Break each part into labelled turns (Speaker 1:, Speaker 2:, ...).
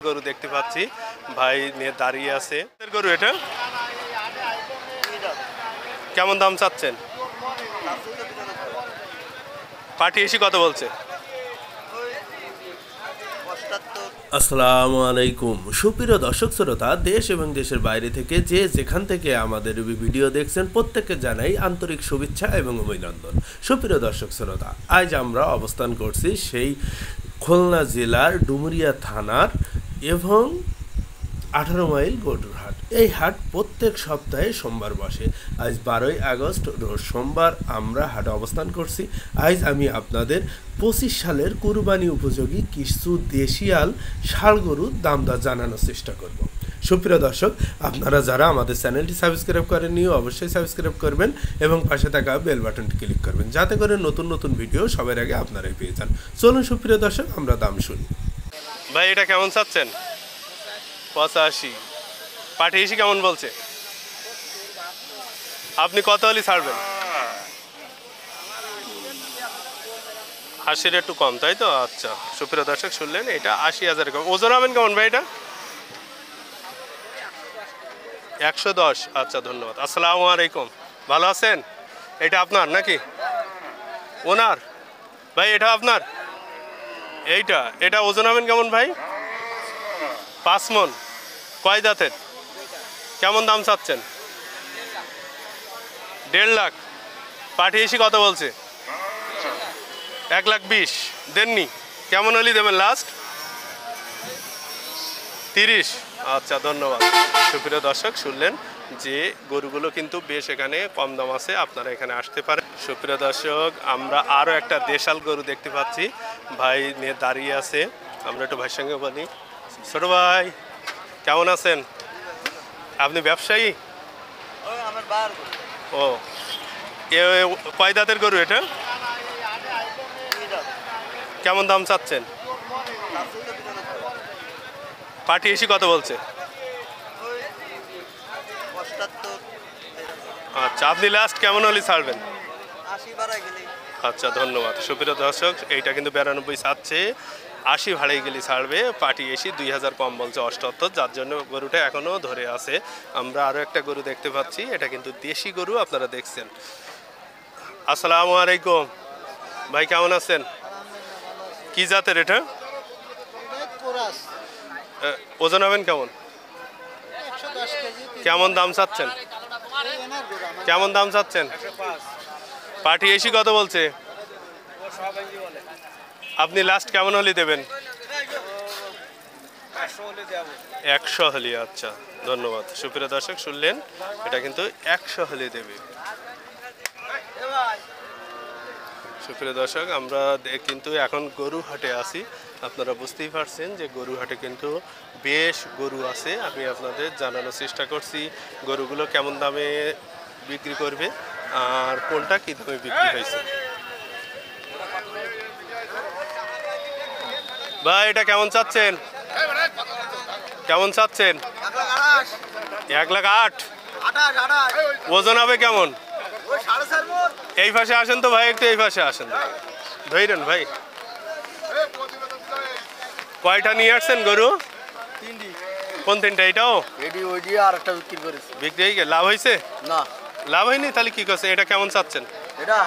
Speaker 1: গরু দেখতে পাচ্ছি, ভাই নিয়ে দাঁড়িয়ে আছে। গরু এটা কেমন দাম চাচ্ছেন? পাটি এসি কত বলছে? আসসালামু আলাইকুম সুপ্রিয় দর্শক শ্রোতা, দেশ এবং দেশের বাইরে থেকে যে যেখান থেকে আমাদের ভিডিও দেখছেন প্রত্যেককে জানাই আন্তরিক শুভেচ্ছা এবং অভিনন্দন। সুপ্রিয় দর্শক শ্রোতা, আজ আমরা অবস্থান করছি সেই খুলনা জেলার ডুমুরিয়া থানার এবং 18 মাইল গরুর হাট। এই হাট প্রত্যেক সপ্তাহে সোমবার বসে। আজ 12ই আগস্ট রোজ সোমবার আমরা হাটে অবস্থান করছি। আজ আমি আপনাদের 25 সালের কুরবানি উপযোগী কিছু দেশিয়াল ষাঁড় গরুর দাম দর জানানোর চেষ্টা করব। সুপ্রিয় দর্শক, আপনারা যারা আমাদের চ্যানেলটি সাবস্ক্রাইব করেননি অবশ্যই সাবস্ক্রাইব করবেন এবং পাশে থাকা বেল বাটনটি ক্লিক করবেন, যাতে করে নতুন নতুন ভিডিও সবার আগে আপনারাই পেয়ে যান। চলুন সুপ্রিয় দর্শক, আমরা দাম শুনি। ভাই এটা কেমন চাচ্ছেন? 85। পাটি এসি কেমন বলছে? আপনি কত হলে ছাড়বেন? 80-এর একটু কম, তাই তো? আচ্ছা, সুপ্রিয় দর্শক শুনলেন, এটা 80,000 কম। ওজন হবেন কেমন ভাই এটা? 110। আচ্ছা, ধন্যবাদ। আসসালামু আলাইকুম, ভালো আছেন? এটা আপনার নাকি ওনার? ভাই এটা আপনার? এটা ওজন হবেন কেমন ভাই? 5 মণ। কয় দাঁতের? কেমন দাম চাচ্ছেন? 1.5 লাখ। পাটি এসি কত বলছে? 1,20,000 দেননি? কেমন হলে দেবেন লাস্ট? 30। আচ্ছা, ধন্যবাদ। সুপ্রিয় দর্শক শুনলেন যে গরুগুলো কিন্তু বেশ এখানে কম দাম আছে, আপনারা এখানে আসতে পারেন। সুপ্রিয় দর্শক, আমরা আরও একটা দেশাল গরু দেখতে পাচ্ছি, ভাই নিয়ে দাঁড়িয়ে আছে। আমরা একটু ভাইয়ের সঙ্গে বলি। ছোট ভাই কেমন আছেন? আপনি ব্যবসায়ী? ও, কয় দাঁতের গরু এটা? কেমন দাম চাচ্ছেন? পাটি এসি কত বলছে? আচ্ছা, আপনি লাস্ট কেমন হলে ছাড়বেন? আচ্ছা, ধন্যবাদ। সুপ্রিয় দর্শক, এইটা কিন্তু 92 চাচ্ছে, 80 ভাড়াই গেলে ছাড়বে। পাটি এসি 2000 কম বলছে, 78, যার জন্য গরুটা এখনও ধরে আছে। আমরা আরও একটা গরু দেখতে পাচ্ছি, এটা কিন্তু দেশি গরু, আপনারা দেখছেন। আসসালামু আলাইকুম ভাই, কেমন আছেন? কি জাতের এটা? ওজন হবেন কেমন? কেমন দাম চাচ্ছেন? কেমন দাম চাচ্ছেন? পাটি এসি কত বলছে? আপনি লাস্ট কেমন হলে দেবেন? 100 হলে। আচ্ছা, ধন্যবাদ। সুপ্রিয় দর্শক শুনলেন, এটা কিন্তু 100 হলে দেবে। সুপ্রিয় দর্শক, আমরা কিন্তু এখন গরু হাটে আছি। আপনারা বুঝতেই পারছেন যে গরু হাটে কিন্তু বেশ গরু আছে। আমি আপনাদের জানানোর চেষ্টা করছি গরুগুলো কেমন দামে বিক্রি করবে আর কোনটা কী দামে বিক্রি হয়েছে। ভাই এটা কেমন চাচ্ছেন? কেমন চাচ্ছেন? 1,08,000। ওজন হবে কেমন? এই পাশে আসেন তো ভাই, একটু এই পাশে আসেন, ধরেন ভাই। কয়টা নিয়ে আসছেন গরু? 3টি। কোন 3টা? এটাও বিক্রি হয়ে গেছে? লাভ হয়েছে? না, লাভ হয়নি। তাহলে কি করছে? এটা কেমন চাচ্ছেন? এটা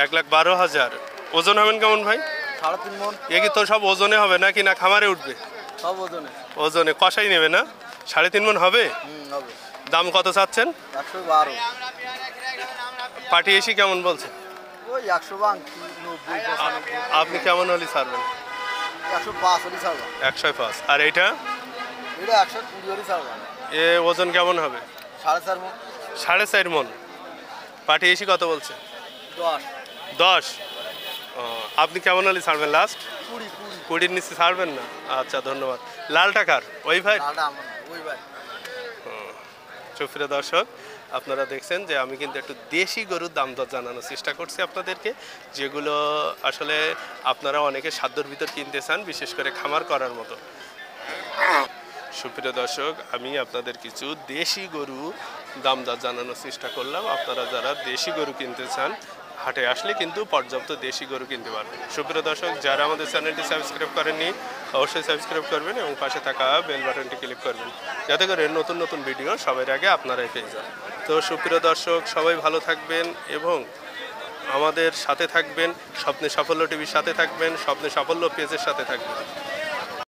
Speaker 1: 1,12,000। ওজন হবেন কেমন ভাই? 3.5 মণ। এ কি তো সব ওজনে হবে নাকি না খামারে উঠবে? সব ওজনে। ওজনে কষাই নেবে না? 3.5 মণ হবে? দাম কত চাচ্ছেন? 112। পাটি এসি কেমন বলছে? ওই 190। আপনি কেমন হলে ছাড়বেন? 105 হলে ছাড়বেন। 105। আর এইটা? এটা 120 হলে ছাড়বেন। এ ওজন কেমন হবে? 4.5 মণ। 4.5 মণ। পাটি এসি কত বলছে? 10। আপনি কেমন হলে ছাড়বেন লাস্ট? 20-20 নিচে ছাড়বেন না? আচ্ছা, ধন্যবাদ। লাল টাকার ওই ভাই? সুপ্রিয় দর্শক, আপনারা দেখছেন যে আমি কিন্তু একটু দেশি গরুর দাম দর জানানোর চেষ্টা করছি আপনাদেরকে, যেগুলো আসলে আপনারা অনেকে সাধ্যর ভিতর কিনতে চান, বিশেষ করে খামার করার মতো। সুপ্রিয় দর্শক, আমি আপনাদের কিছু দেশি গরু দাম দর জানানোর চেষ্টা করলাম। আপনারা যারা দেশি গরু কিনতে চান হাটে আসলে কিন্তু পর্যাপ্ত দেশি গরু কিনতে পারবেন। সুপ্রিয় দর্শক, যারা আমাদের চ্যানেলটি সাবস্ক্রাইব করেননি অবশ্যই সাবস্ক্রাইব করবেন এবং পাশে থাকা বেল বাটনটি ক্লিক করবেন, যাতে করে নতুন নতুন ভিডিও সবার আগে আপনারাই পেয়ে যান। তো সুপ্রিয় দর্শক, সবাই ভালো থাকবেন এবং আমাদের সাথে থাকবেন। স্বপ্নে সাফল্য টিভির সাথে থাকবেন, স্বপ্নে সাফল্য পেজের সাথে থাকবেন।